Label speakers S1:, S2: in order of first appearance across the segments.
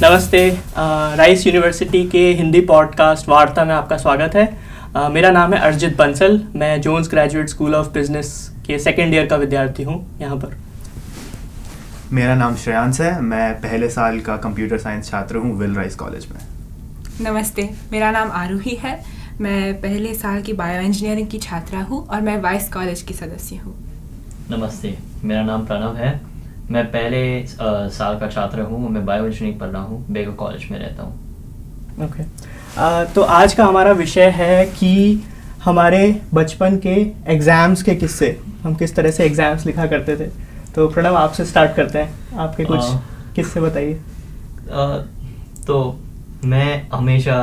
S1: नमस्ते, rice university के Hindi podcast वार्ता में आपका स्वागत है। मेरा नाम है अर्जित बंसल। मैं Jones graduate school of business के सेकेंड ईयर का विद्यार्थी हूँ यहाँ पर।
S2: मेरा नाम श्रेयांश है। मैं पहले साल का कंप्यूटर साइंस छात्र हूँ विल राइस कॉलेज में।
S3: नमस्ते, मेरा नाम आरूही है। मैं पहले साल की बायो इंजीनियरिंग की छात्रा हूँ और मैं वाइस कॉलेज की सदस्य हूँ।
S4: नमस्ते, मेरा नाम प्रणव है। मैं पहले साल का छात्र हूँ। मैं बायो इंजीनियरिंग पढ़ रहा हूँ, बेगर कॉलेज में रहता हूँ।
S1: ओके, तो आज का हमारा विषय है कि हमारे बचपन के एग्ज़ाम्स के किस्से, हम किस तरह से एग्ज़ाम्स लिखा करते थे। तो प्रणव, आपसे स्टार्ट करते हैं, आपके कुछ किस्से बताइए।
S4: तो मैं हमेशा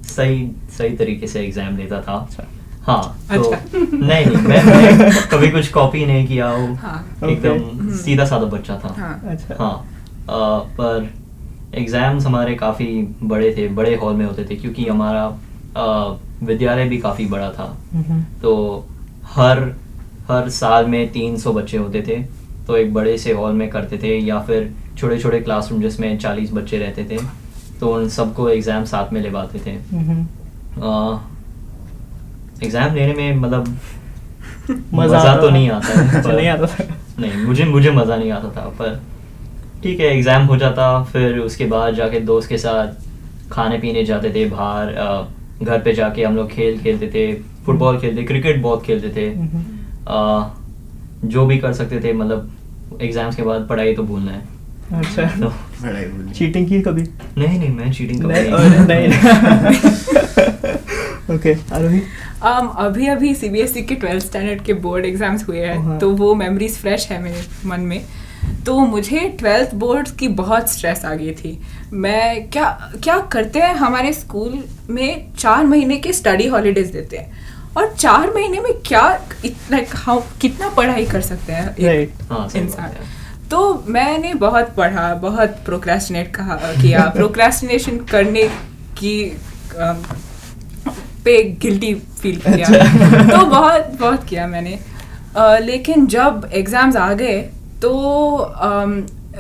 S4: सही तरीके से एग्ज़ाम लेता था।
S1: अच्छा।
S4: हाँ, तो
S3: अच्छा।
S4: नहीं मैं कभी कुछ कॉपी नहीं किया हूँ।
S3: हाँ।
S4: एकदम सीधा साधा बच्चा था।
S3: हाँ।
S1: अच्छा।
S4: हाँ, पर एग्ज़ाम्स हमारे काफ़ी बड़े थे, बड़े हॉल में होते थे, क्योंकि हमारा विद्यालय भी काफ़ी बड़ा था। तो हर साल में 300 बच्चे होते थे, तो एक बड़े से हॉल में करते थे, या फिर छोटे छोटे क्लासरूम जिसमें 40 बच्चे रहते थे, तो उन सबको एग्ज़ाम साथ में लेवाते थे। एग्ज़ाम लेने में मतलब मज़ा तो नहीं आता है।
S1: नहीं आता था।
S4: नहीं, मुझे मज़ा नहीं आता था, पर ठीक है, एग्ज़ाम हो जाता। फिर उसके बाद जाके दोस्त के साथ खाने पीने जाते थे बाहर। घर पे जाके हम लोग खेलते थे, फुटबॉल खेलते, क्रिकेट बहुत खेलते थे। जो भी कर सकते थे, मतलब एग्ज़ाम्स के बाद पढ़ाई तो भूलना है।
S1: अच्छा,
S4: तो
S2: पढ़ाई भूली।
S1: चीटिंग की कभी?
S4: नहीं, मैं चीटिंग कभी
S1: नहीं। ओके, आरोही।
S3: अभी सीबीएसई के 12th स्टैंडर्ड के बोर्ड एग्जाम्स हुए हैं, तो वो मेमोरीज फ्रेश है मेरे मन में। तो मुझे 12th बोर्ड्स की बहुत स्ट्रेस आ गई थी। मैं क्या करते हैं, हमारे स्कूल में 4 महीने के स्टडी हॉलीडेज देते हैं, और 4 महीने में कितना पढ़ाई कर सकते हैं एक इंसान। तो मैंने बहुत पढ़ा, बहुत प्रोक्रेस्टिनेट किया। प्रोक्रेस्टिनेशन करने की पे गिल्टी फील किया। तो बहुत किया मैंने। लेकिन जब एग्ज़ाम्स आ गए तो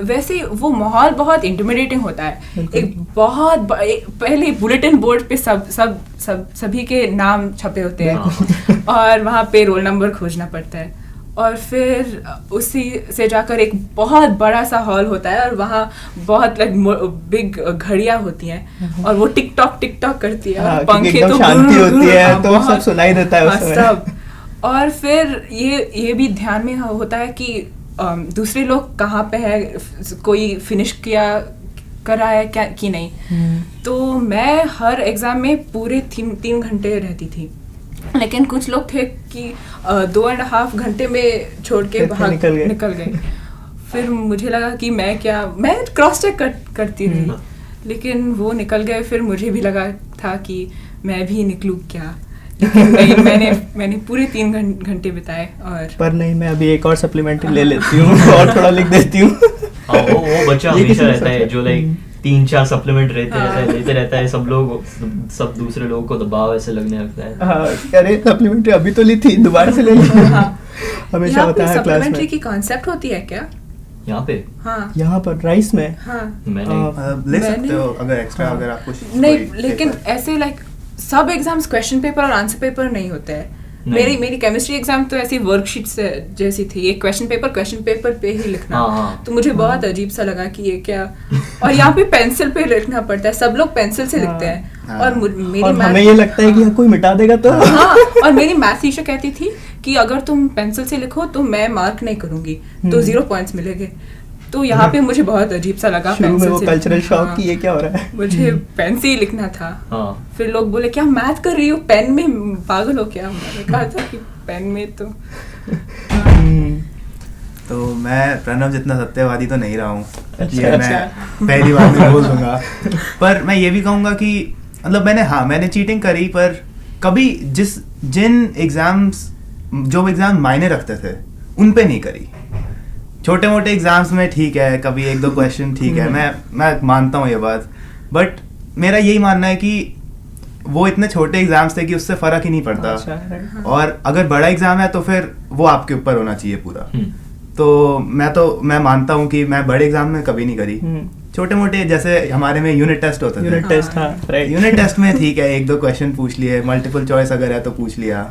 S3: वैसे वो माहौल बहुत इंटिमिडेटिंग होता है। एक बहुत पहले बुलेटिन बोर्ड पे सभी के नाम छपे होते हैं और वहाँ पे रोल नंबर खोजना पड़ता है, और फिर उसी से जाकर एक बहुत बड़ा सा हॉल होता है, और वहाँ बहुत बिग घड़ियाँ होती हैं, और वो टिक टॉक करती है, और पंखे तो
S1: शांति होती है, तो सब सुनाई देता है उस समय।
S3: सब। और फिर ये भी ध्यान में होता है कि दूसरे लोग कहाँ पे है, कोई फिनिश कर रहा है क्या कि नहीं। तो मैं हर एग्जाम में पूरे 3 घंटे रहती थी, लेकिन कुछ लोग थे कि 2.5 घंटे में छोड़ के निकल गए। फिर मुझे लगा कि मैं क्रॉस चेक करती रही, लेकिन वो निकल गए। फिर मुझे भी लगा था कि मैं भी निकलूँ क्या, लेकिन नहीं, मैंने पूरे 3 घंटे बिताए। और
S1: पर नहीं, मैं अभी एक और सप्लीमेंट्री ले लेती हूँ और थोड़ा लिख देती हूँ।
S4: वो बच्चा हमेशा रहता है जो 3-4 सप्लीमेंट लेते रहता है। सब दूसरे लोगों को दबाव ऐसे लगने लगता है।
S1: हाँ, अरे सप्लीमेंट्री अभी तो ली थी, दोबारा से ले ली। हमेशा होता है क्लास में।
S3: सप्लीमेंट्री की कॉन्सेप्ट होती है क्या
S4: यहाँ पे?
S3: हाँ,
S1: यहाँ पर राइस में।
S3: हाँ,
S4: मैंने
S2: ले सकते हो अगर एक्स्ट्रा, अगर आप कुछ
S3: नहीं, लेकिन ऐसे सब एग्जाम्स क्वेश्चन पेपर और आंसर पेपर नहीं होते हैं। मेरी केमिस्ट्री एग्जाम तो ऐसी वर्कशीट से जैसी थी, एक क्वेश्चन पेपर पे ही लिखना। तो मुझे बहुत अजीब सा लगा कि ये क्या। और यहाँ पे पेंसिल पे लिखना पड़ता है, सब लोग पेंसिल से लिखते हैं, और
S1: हमें ये लगता है कि कोई मिटा देगा तो।
S3: हाँ, और मेरी मैथ टीचर कहती थी कि अगर तुम पेंसिल से लिखो तो मैं मार्क नहीं करूंगी, तो 0 पॉइंट्स मिलेंगे। तो यहाँ पे मुझे बहुत अजीब सा लगा।
S1: शुरू में वो कल्चरल शॉक कि ये क्या हो रहा है। मुझे
S3: पेन से ही लिखना था। फिर लोग बोले क्या मैथ कर रही हो, पेन में पागल हो क्या। मैंने कहा था कि पेन में
S2: तो मैं प्रणव जितना सत्यवादी तो नहीं रहा हूँ।
S1: अच्छा।
S2: मैं पहली बार में बोल दूंगा। पर मैं ये भी कहूँगा कि मतलब मैंने चीटिंग करी, पर कभी जिन एग्जाम्स जो एग्जाम मायने रखते थे उन पे नहीं करी। छोटे मोटे एग्जाम्स में ठीक है, कभी 1-2 क्वेश्चन ठीक है, मैं मानता हूँ ये बात। बट मेरा यही मानना है कि वो इतने छोटे एग्जाम्स थे कि उससे फर्क ही नहीं पड़ता।
S1: अच्छा,
S2: और अगर बड़ा एग्जाम है तो फिर वो आपके ऊपर होना चाहिए पूरा। तो मैं मानता हूँ कि मैं बड़े एग्जाम में कभी नहीं करी। छोटे मोटे जैसे हमारे में यूनिट टेस्ट होते थे।
S1: यूनिट टेस्ट, हाँ राइट।
S2: यूनिट टेस्ट में ठीक है, 1-2 क्वेश्चन पूछ लिए, मल्टीपल चॉइस अगर है तो पूछ लिया,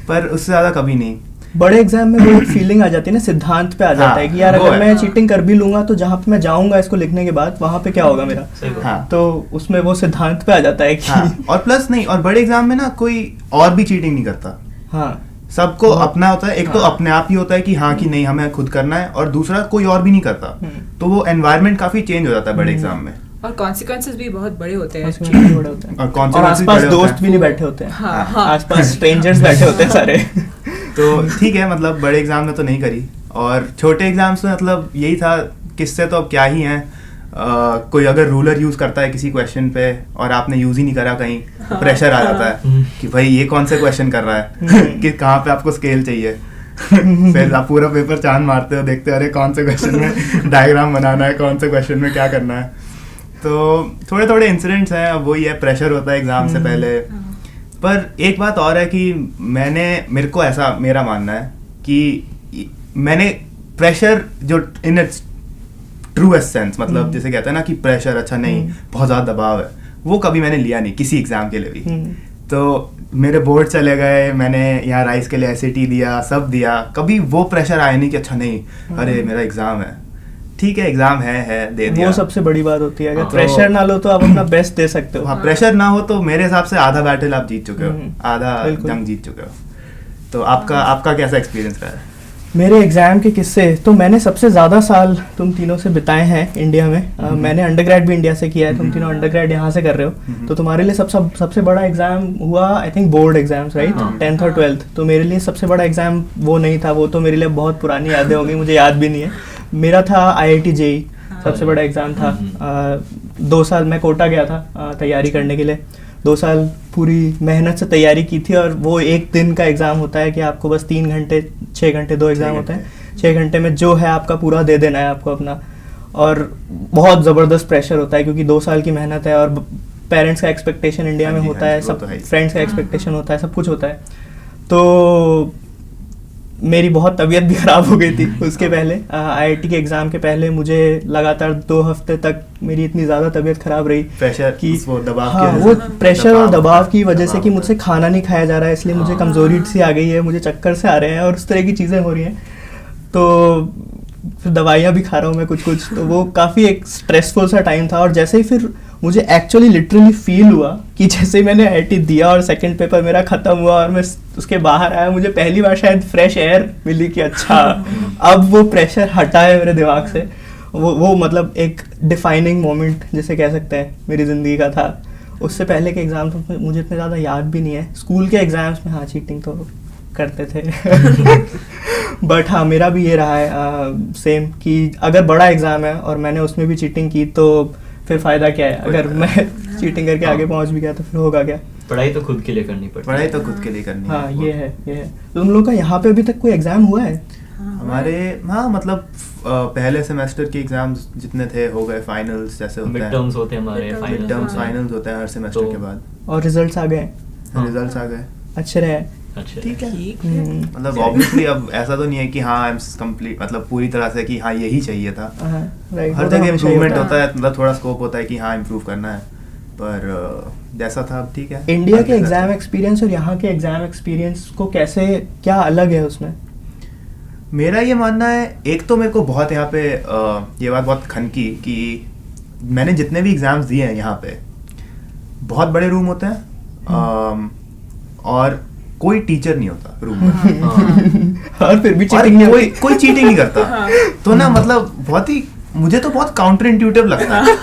S2: पर उससे ज़्यादा कभी नहीं।
S1: बड़े एग्जाम में वो एक फीलिंग आ जाती है ना, सिद्धांत पे आ जाता
S2: हाँ,
S1: है कि यार
S2: वो
S1: अगर
S2: है।
S1: मैं चीटिंग कर भी लूंगा तो जहाँ पे मैं जाऊंगा इसको लिखने के बाद वहाँ पे क्या होगा मेरा।
S4: सही बात।
S2: हाँ
S1: तो उसमें वो सिद्धांत पे आ जाता है कि
S2: हाँ, और प्लस नहीं, और बड़े एग्जाम में ना कोई और भी चीटिंग नहीं करता,
S1: हाँ
S2: सबको अपना होता है। एक तो अपने आप ही होता है कि हाँ कि नहीं हमें खुद करना है, और दूसरा कोई और भी नहीं करता, तो वो एनवायरनमेंट काफी चेंज हो जाता है बड़े एग्जाम में।
S3: और कॉन्सिक्वेंसेस भी बहुत बड़े होते हैं।
S1: consequences भी बड़े होते हैं।
S2: और
S1: और
S2: consequences
S1: आसपास
S2: बड़े होते
S1: दोस्त
S2: हैं।
S1: भी नहीं बैठे होते हैं,
S3: हाँ हाँ
S1: आसपास स्ट्रेंजर्स बैठे होते हैं सारे।
S2: तो ठीक है, मतलब बड़े एग्जाम में तो नहीं करी, और छोटे एग्जाम्स में मतलब यही था, किससे तो अब क्या ही हैं। कोई अगर रूलर यूज करता है किसी क्वेश्चन पे और आपने यूज ही नहीं करा कहीं, तो प्रेशर आ जाता है कि भाई ये कौन से क्वेश्चन कर रहा है कि कहाँ पे आपको स्केल चाहिए। फिर आप पूरा पेपर चांद मारते हो, देखते हो अरे कौन से क्वेश्चन में डायग्राम बनाना है, कौन से क्वेश्चन में क्या करना है। तो थोड़े थोड़े इंसिडेंट्स हैं, अब वही है, प्रेशर होता है एग्जाम से पहले। पर एक बात और है कि मेरे को ऐसा मेरा मानना है कि मैंने प्रेशर जो इन इट्स ट्रूएस्ट सेंस, मतलब जैसे कहते हैं ना कि प्रेशर अच्छा नहीं, बहुत ज़्यादा दबाव है, वो कभी मैंने लिया नहीं किसी एग्जाम के लिए भी। तो मेरे बोर्ड चले गए, मैंने यहाँ राइस के लिए SAT दिया, सब दिया, कभी वो प्रेशर आया नहीं कि अच्छा नहीं अरे मेरा एग्जाम है, ठीक है एग्जाम है दे दिया।
S1: वो सबसे बड़ी बात होती है, अगर
S2: हाँ।
S1: प्रेशर ना लो तो आप अपना बेस्ट दे सकते हो।
S2: हाँ, प्रेशर ना हो तो मेरे हिसाब से आधा बैटल आप जीत चुके हो, आधा
S1: बिल्कुल।
S2: जंग जीत चुके हो। तो आपका कैसा एक्सपीरियंस रहा है?
S1: मेरे एग्जाम के किस्से तो मैंने सबसे ज़्यादा साल तुम तीनों से बिताए हैं इंडिया में। मैंने अंडरग्रेड भी इंडिया से किया है, तुम तीनों अंडरग्रेड यहाँ से कर रहे हो, तो तुम्हारे लिए सबसे बड़ा एग्जाम हुआ I think board exams, right, 10th और 12th। तो मेरे लिए सबसे बड़ा एग्जाम वो नहीं था, वो तो मेरे लिए बहुत पुरानी यादें होंगी, मुझे याद भी नहीं है। मेरा था IIT JEE, सबसे बड़ा एग्ज़ाम था। 2 साल मैं कोटा गया था तैयारी करने के लिए, 2 साल पूरी मेहनत से तैयारी की थी, और वो एक दिन का एग्ज़ाम होता है कि आपको बस 3 घंटे 6 घंटे 2 एग्ज़ाम होते हैं, 6 घंटे में जो है आपका पूरा दे देना है आपको अपना। और बहुत ज़बरदस्त प्रेशर होता है क्योंकि 2 साल की मेहनत है, और पेरेंट्स का एक्सपेक्टेशन इंडिया में होता है, सब फ्रेंड्स का एक्सपेक्टेशन होता है, सब कुछ होता है। तो मेरी बहुत तबीयत भी ख़राब हो गई थी उसके पहले, IIT के एग्ज़ाम के पहले मुझे लगातार 2 हफ्ते तक मेरी इतनी ज़्यादा तबीयत ख़राब रही
S2: प्रेशर
S1: कि
S2: वो दबाव
S1: हाँ,
S2: की
S1: वो
S2: वजह से,
S1: प्रेशर और दबाव की वजह से
S2: दबाव
S1: कि मुझसे खाना नहीं खाया जा रहा है, इसलिए मुझे कमज़ोरी सी आ गई है, मुझे चक्कर से आ रहे हैं और उस तरह की चीज़ें हो रही हैं। तो फिर दवाइयाँ भी खा रहा हूँ मैं कुछ, तो वो काफ़ी एक स्ट्रेसफुल सा टाइम था। और जैसे ही फिर मुझे एक्चुअली लिटरली फील हुआ कि जैसे ही मैंने IIT दिया और सेकंड पेपर मेरा ख़त्म हुआ और मैं उसके बाहर आया, मुझे पहली बार शायद फ्रेश एयर मिली कि अच्छा अब वो प्रेशर हटा है मेरे दिमाग से। वो मतलब एक डिफाइनिंग मोमेंट जिसे कह सकते हैं मेरी ज़िंदगी का था। उससे पहले के एग्ज़ाम तो मुझे इतने ज़्यादा याद भी नहीं है। स्कूल के एग्ज़ाम्स में हाँ चीटिंग तो करते थे बट हाँ मेरा भी ये रहा है सेम कि अगर बड़ा एग्ज़ाम है और मैंने उसमें भी चीटिंग की तो फिर फ़ायदा क्या है, अगर मैं चीटिंग करके आगे पहुंच भी गया तो फिर होगा क्या।
S4: पढ़ाई तो खुद के लिए करनी पड़ती है।
S2: पढ़ाई तो खुद के लिए करनी
S1: हाँ ये है। तो उन लोगों का यहाँ पे अभी तक कोई एग्ज़ाम हुआ है?
S2: हमारे हाँ मतलब पहले सेमेस्टर के एग्जाम्स जितने थे हो गए, फाइनल्स जैसे होते
S4: मिड
S2: हैं,
S4: टर्म्स होते हैं हमारे,
S3: Midterms,
S2: टर्म्स
S3: हाँ।
S2: फाइनल्स होते हैं हर सेमेस्टर
S4: तो-
S2: के बाद,
S1: और रिजल्ट्स आ गए?
S4: हाँ।
S2: रिजल्ट्स आ गए,
S1: अच्छे रहे?
S4: अच्छा
S2: ठीक है।
S3: ठीक है।
S2: मतलब ऑब्वियसली अब ऐसा तो नहीं है कि हाँ आई एम कंप्लीट, मतलब पूरी तरह से कि हाँ यही चाहिए था।
S1: हाँ, right,
S2: हर
S1: वो तो
S2: जगह
S1: हमेशा ही
S2: इम्प्रूवमेंट
S1: होता
S2: होता है, मतलब थोड़ा स्कोप होता है कि हाँ इम्प्रूव करना है, पर जैसा था अब ठीक है।
S1: इंडिया के
S2: आगे
S1: एग्जाम
S2: जाते हैं।
S1: एक्सपीरियंस और यहाँ के एग्जाम एक्सपीरियंस को कैसे, क्या अलग है उसमें?
S2: मेरा ये मानना है, एक तो मेरे को बहुत यहाँ पे ये बात बहुत खनकी कि मैंने जितने भी एग्जाम्स दिए हैं यहाँ पे बहुत बड़े रूम होते हैं और कोई टीचर नहीं होता रूम में
S1: और फिर भी
S2: और
S1: चीटिंग नहीं
S2: कोई
S1: होती।
S2: कोई चीटिंग नहीं करता, तो ना मतलब बहुत ही, मुझे तो बहुत काउंटर इंट्यूटिव लगता है।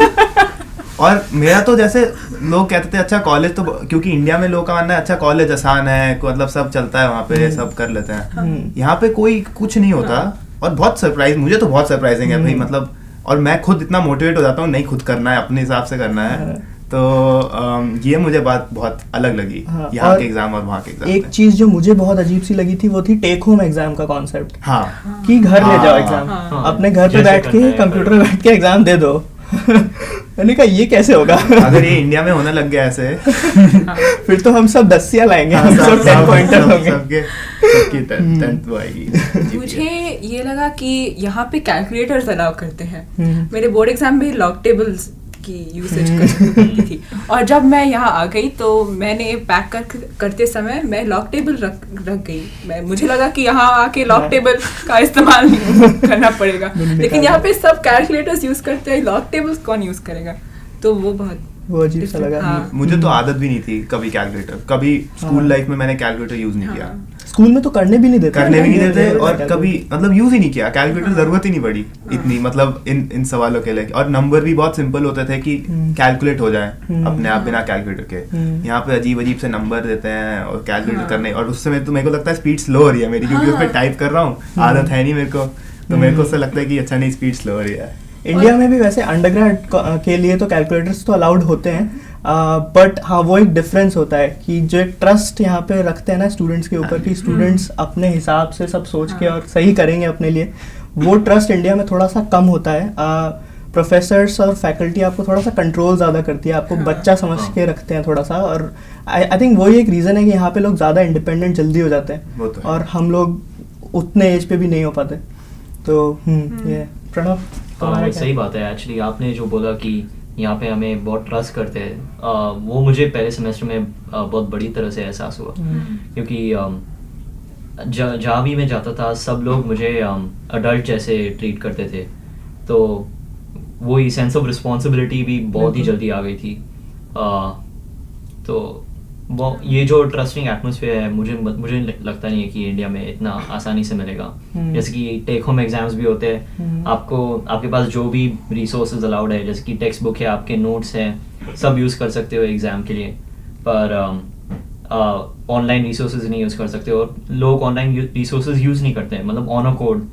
S2: और मेरा तो जैसे लोग कहते थे अच्छा कॉलेज, तो क्योंकि इंडिया में लोगों का मानना है अच्छा कॉलेज आसान है, मतलब सब चलता है वहाँ पे, सब कर लेते हैं। यहाँ पे कोई कुछ नहीं होता और बहुत सरप्राइज, मुझे तो बहुत सरप्राइजिंग है भाई, मतलब और मैं खुद इतना मोटिवेट हो जाता हूँ, नहीं खुद करना है, अपने हिसाब से करना है। तो ये मुझे बात बहुत अलग लगी
S1: हाँ,
S2: यहाँ
S1: और
S2: के एग्जाम और वहाँ के एग्जाम
S1: एक
S2: में।
S1: चीज जो मुझे बहुत अजीब सी लगी थी वो थी टेक होम एग्जाम का कॉन्सेप्ट,
S2: हाँ
S1: कि घर ले जाओ
S2: हाँ,
S1: एग्जाम,
S4: हाँ।
S1: अपने घर पे
S4: जैसे
S1: बैठ के
S4: करना है,
S1: कंप्यूटर
S4: करो।
S1: पे बैठ के एग्जाम दे दो। मैंने कहा ये कैसे होगा?
S2: अगर ये इंडिया में होने लग गया ऐसे
S1: फिर तो हम सब 10 लाएंगे, हम सब 10 पॉइंटर होंगे।
S2: सबके सबकी 10th वो आएगी GPA।
S3: मुझे ये लगा कि यहाँ पे कैलकुलेटर्स अलाउ करते हैं।
S1: हम्म।
S3: मेरे बोर्ड एग्जाम में लॉग टेबल्स की यूसेज करती थी, और जब मैं यहाँ आ गई तो मैंने पैक करते समय मैं लॉग टेबल रख गई। मुझे लगा कि यहाँ आके लॉग टेबल का इस्तेमाल करना पड़ेगा, लेकिन यहाँ पे सब कैलकुलेटर्स यूज करते हैं, लॉग टेबल्स कौन यूज करेगा? तो वो बहुत
S1: वो अजीब सा लगा।
S3: हाँ।
S2: मुझे तो आदत भी नहीं थी कभी कैलकुलेटर, कभी स्कूल लाइफ में मैंने कैलकुलेटर यूज नहीं किया,
S1: स्कूल में तो करने भी नहीं देते,
S2: करने भी नहीं देते, और कभी मतलब यूज ही नहीं किया कैलकुलेटर, जरूरत ही नहीं पड़ी इतनी, मतलब इन सवालों के लिए। और नंबर भी बहुत सिंपल होते थे कि कैलकुलेट हो जाए अपने आप बिना कैलकुलेटर के। यहाँ पे अजीब अजीब से नंबर देते हैं और कैलकुलेट करने, और उससे मेरे को लगता है स्पीड स्लो हो रही है मेरी, क्योंकि उस पर टाइप कर रहा हूँ, आदत है नहीं मेरे को, तो मेरे को उससे लगता है कि अच्छा नहीं स्पीड स्लो हो रही है।
S1: इंडिया में भी वैसे अंडरग्रेड के लिए तो कैलकुलेटर्स तो अलाउड होते हैं, बट हाँ वो एक डिफरेंस होता है कि जो एक ट्रस्ट यहाँ पे रखते हैं ना स्टूडेंट्स के ऊपर, कि स्टूडेंट्स अपने हिसाब से सब सोच के और सही करेंगे अपने लिए, वो ट्रस्ट इंडिया में थोड़ा सा कम होता है। प्रोफेसर्स और फैकल्टी आपको थोड़ा सा कंट्रोल ज़्यादा करती है, आपको बच्चा समझ के रखते हैं थोड़ा सा, और आई थिंक वही एक रीज़न है कि यहाँ पे लोग ज़्यादा इंडिपेंडेंट जल्दी हो जाते हैं, और हम लोग उतने एज पे भी नहीं हो पाते। तो ये प्रणव
S4: हाँ सही बात है। एक्चुअली आपने जो बोला कि यहाँ पे हमें बहुत ट्रस्ट करते हैं, वो मुझे पहले सेमेस्टर में बहुत बड़ी तरह से एहसास हुआ, क्योंकि जहाँ भी मैं जाता था सब लोग मुझे अडल्ट जैसे ट्रीट करते थे, तो वही सेंस ऑफ रिस्पॉन्सिबिलिटी भी बहुत ही जल्दी आ गई थी। तो वो ये जो ट्रस्टिंग एटमोसफेयर है मुझे लगता नहीं है कि इंडिया में इतना आसानी से मिलेगा। जैसे कि टेक होम एग्जाम्स भी होते हैं, आपके पास जो भी रिसोर्सेज अलाउड है, जैसे कि टेक्स्ट बुक है, आपके नोट्स हैं, सब यूज़ कर सकते हो एग्ज़ाम के लिए, पर ऑनलाइन रिसोर्सेज नहीं यूज़ कर सकते, और लोग ऑनलाइन रिसोर्सेज यूज़ नहीं करते हैं, मतलब ऑनर कोड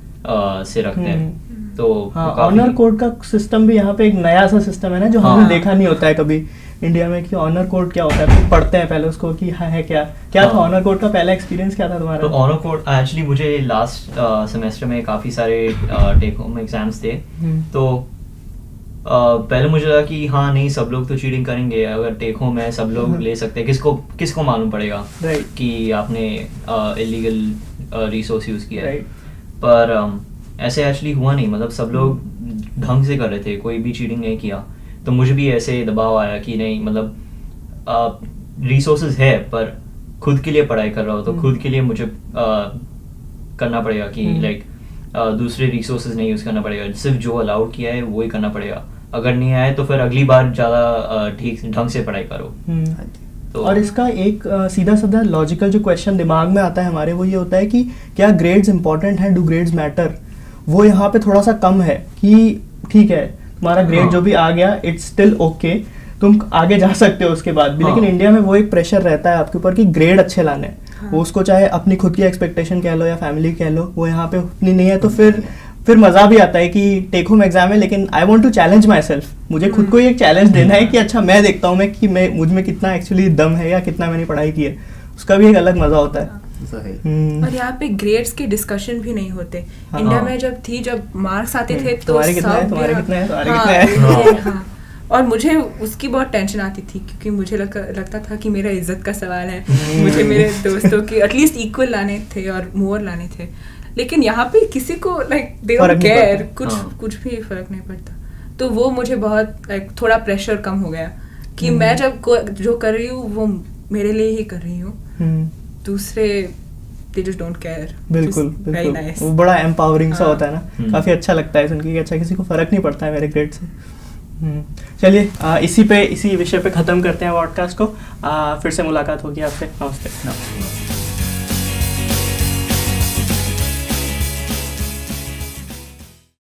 S4: से रखते हैं। तो
S1: ऑनर कोड का सिस्टम भी यहाँ पे एक नया सा सिस्टम है ना, जो हमने देखा नहीं होता है कभी इंडिया में, कि ऑनर कोड क्या होता है, फिर पढ़ते हैं पहले उसको कि है क्या था ऑनर कोड का पहला एक्सपीरियंस क्या था तुम्हारा?
S4: तो ऑनर कोड एक्चुअली मुझे लास्ट सेमेस्टर में काफ़ी सारे टेक होम एग्जाम्स थे, तो पहले मुझे लगा कि हाँ नहीं सब लोग तो चीटिंग करेंगे, अगर टेक होम है सब लोग ले सकते हैं, किसको मालूम पड़ेगा कि आपने इलीगल रिसोर्स यूज़ किया है। पर ऐसे एक्चुअली हुआ नहीं, मतलब सब लोग ढंग से कर रहे थे, कोई भी चीटिंग नहीं किया। तो मुझे भी ऐसे दबाव आया कि नहीं, मतलब रिसोर्सेज है पर खुद के लिए पढ़ाई कर रहा हो तो खुद के लिए मुझे करना पड़ेगा कि लाइक दूसरे रिसोर्सेज नहीं यूज़ करना पड़ेगा, सिर्फ जो अलाउड किया है वो ही करना पड़ेगा, अगर नहीं आए तो फिर अगली बार ज़्यादा ठीक ढंग से पढ़ाई करो।
S1: तो और इसका एक सीधा साधा लॉजिकल जो क्वेश्चन दिमाग में आता है हमारे, वो ये होता है कि क्या ग्रेड्स इंपॉर्टेंट हैं, डू ग्रेड्स मैटर? वो यहाँ पे थोड़ा सा कम है कि ठीक है तुम्हारा ग्रेड जो भी आ गया इट्स स्टिल ओके, तुम आगे जा सकते हो उसके बाद भी, लेकिन इंडिया में वो एक प्रेशर रहता है आपके ऊपर कि ग्रेड अच्छे लाने हैं, वो उसको चाहे अपनी खुद की एक्सपेक्टेशन कह लो या फैमिली कह लो, वो यहाँ पे उतनी नहीं है। तो फिर मज़ा भी आता है कि टेक होम एग्जाम है, लेकिन I want to challenge myself, मुझे खुद को ही एक चैलेंज देना है कि अच्छा मैं देखता हूँ मैं मुझ में कितना एक्चुअली दम है या कितना मैंने पढ़ाई की है, उसका भी एक अलग मज़ा होता है।
S3: और यहाँ पे ग्रेड्स के डिस्कशन भी नहीं होते। इंडिया में जब मार्क्स आते थे तो
S1: तुम्हारे कितने हैं।
S3: और मुझे उसकी बहुत टेंशन आती थी, क्योंकि मुझे लगता था कि मेरा इज्जत का सवाल है, मुझे मेरे दोस्तों की एटलीस्ट इक्वल लाने थे और मोर लाने थे, लेकिन यहाँ पे किसी को लाइक दे डोंट केयर, कुछ भी फर्क नहीं पड़ता। तो वो मुझे बहुत लाइक थोड़ा प्रेशर कम हो गया कि मैं जो कर रही हूँ वो मेरे लिए ही कर रही हूँ, दूसरे they just don't care।
S1: बिल्कुल बिल्कुल nice। वो बड़ा एम्पावरिंग सा होता है ना, काफी अच्छा लगता है सुन के कि अच्छा किसी को फर्क नहीं पड़ता है मेरे ग्रेड से। चलिए इसी विषय पे खत्म करते हैं पॉडकास्ट को, फिर से मुलाकात होगी आपसे। नमस्ते।